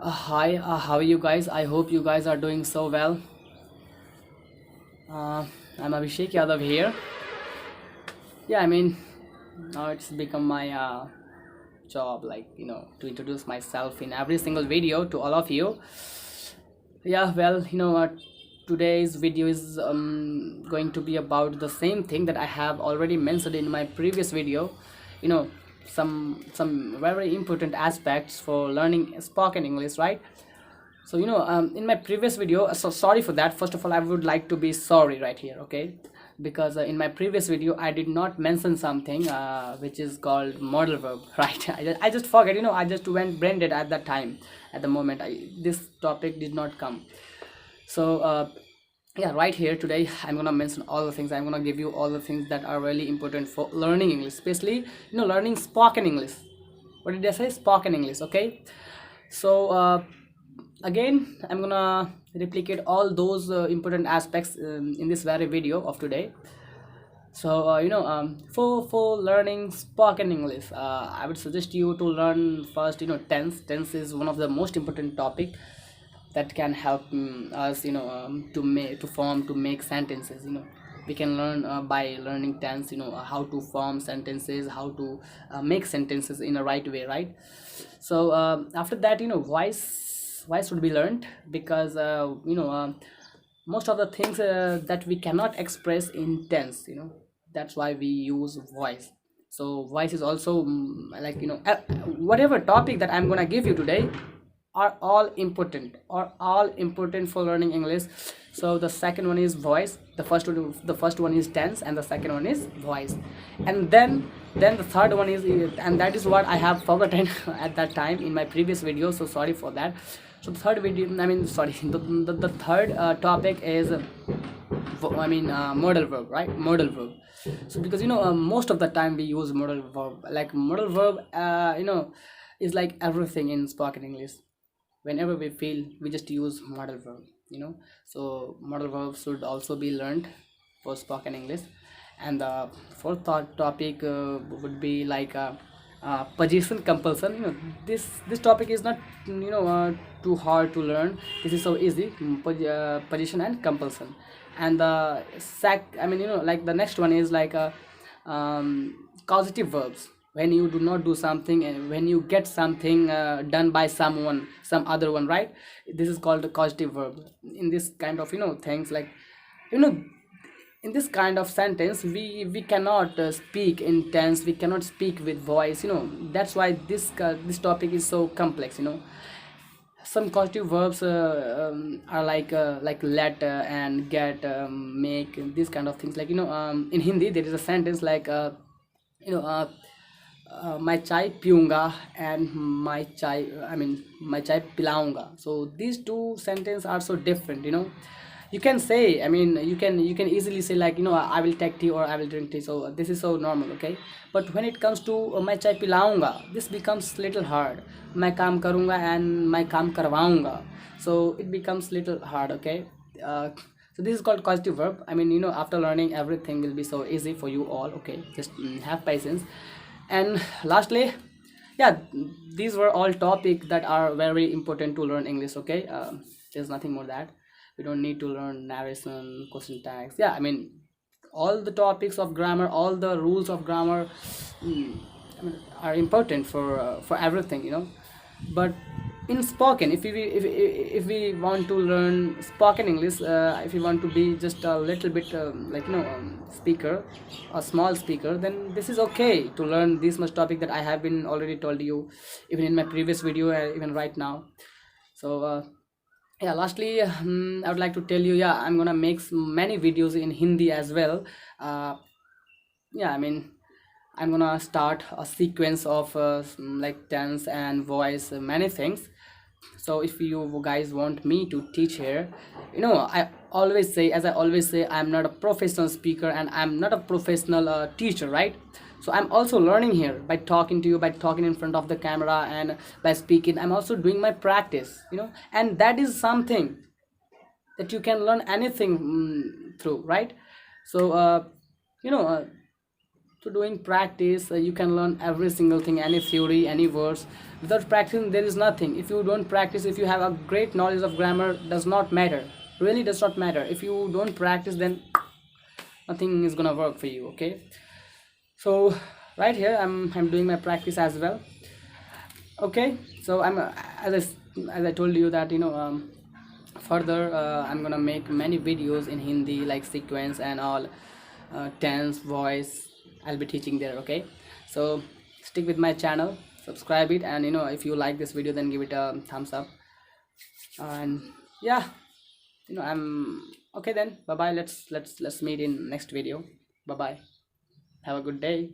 Hi, how are you guys? I hope you guys are doing so well. Uh, I'm Abhishek Yadav here. Yeah, now it's become my job, to introduce myself in every single video to all of you. Yeah, well, today's video is going to be about the same thing that I have already mentioned in my previous video. You know, some very important aspects for learning spoken English, right? So in my previous video, so sorry for that. First of all, I would like to be sorry right here, okay? Because in my previous video I did not mention something which is called modal verb right. I just forget, I just went branded at that time. At the moment this topic did not come. So yeah, right here today I'm gonna mention all the things. I'm gonna give you all the things that are really important for learning English, especially learning spoken English. What did I say? Spoken English, okay? So again I'm gonna replicate all those important aspects in this very video of today. So for learning spoken English, I would suggest you to learn first. Tense is one of the most important topic that can help us to make sentences. We can learn by learning tense, how to form sentences, how to make sentences in a right way, right? So after that, voice should be learned, because most of the things that we cannot express in tense, that's why we use voice. So voice is also whatever topic that I'm gonna give you today are all important for learning English. So the second one is voice, the first one is tense, and the second one is voice. And then the third one is, and that is what I have forgotten at that time in my previous video, so sorry for that. So the third video, sorry, the third topic is modal verb, right? Modal verb. So because most of the time we use modal verb. Like modal verb is like everything in spoken English. Whenever we feel, we just use modal verb. So modal verbs should also be learned for spoken English. And the fourth topic would be like position compulsion. This topic is not too hard to learn. This is so easy. Position and compulsion. And the like the next one is like causative verbs. When you do not do something and when you get something done by someone, some other one, right? This is called a causative verb. In this kind of things, like you know in this kind of sentence, we cannot speak in tense, we cannot speak with voice. That's why this topic is so complex. Some causative verbs are like let and get, make, these kind of things. Like in Hindi there is a sentence like you know uh, my chai piyunga and my chai pilaunga. So these two sentences are so different. You can say, you can easily say, like I will take tea or I will drink tea. So this is so normal, okay? But when it comes to मैं चाय पिलाऊंगा, this becomes little hard. मैं काम करूंगा and मैं काम करवाऊंगा. So it becomes little hard, okay? So this is called causative verb. After learning, everything will be so easy for you all, okay? Just have patience. And lastly, yeah, these were all topics that are very important to learn English, okay? There's nothing more that we don't need to learn narration, question tags. Yeah, all the topics of grammar, all the rules of grammar, mm, are important for everything. But in spoken, if we want to learn spoken English, if we want to be just a little bit speaker, a small speaker, then this is okay to learn this much topic that I have been already told you, even in my previous video, even right now. So yeah, lastly, I would like to tell you, yeah, I'm gonna make many videos in Hindi as well. uh, yeah, I'm gonna start a sequence of like tense and voice, many things. So if you guys want me to teach here, I always say, I'm not a professional speaker and I'm not a professional teacher, right? So I'm also learning here by talking to you, by talking in front of the camera, and by speaking. I'm also doing my practice, and that is something that you can learn anything through, right? So you know uh, So doing practice, you can learn every single thing, any theory, any words. Without practicing, there is nothing. If you don't practice, if you have a great knowledge of grammar, does not matter. Really does not matter. If you don't practice, then nothing is gonna work for you. Okay. So right here, I'm doing my practice as well. Okay. So I'm as I told you that further I'm gonna make many videos in Hindi like sequence and all, tense, voice. I'll be teaching there. Okay, so stick with my channel, subscribe it, and if you like this video, then give it a thumbs up. And yeah, I'm okay then. Bye bye. Let's meet in next video. Bye bye. Have a good day.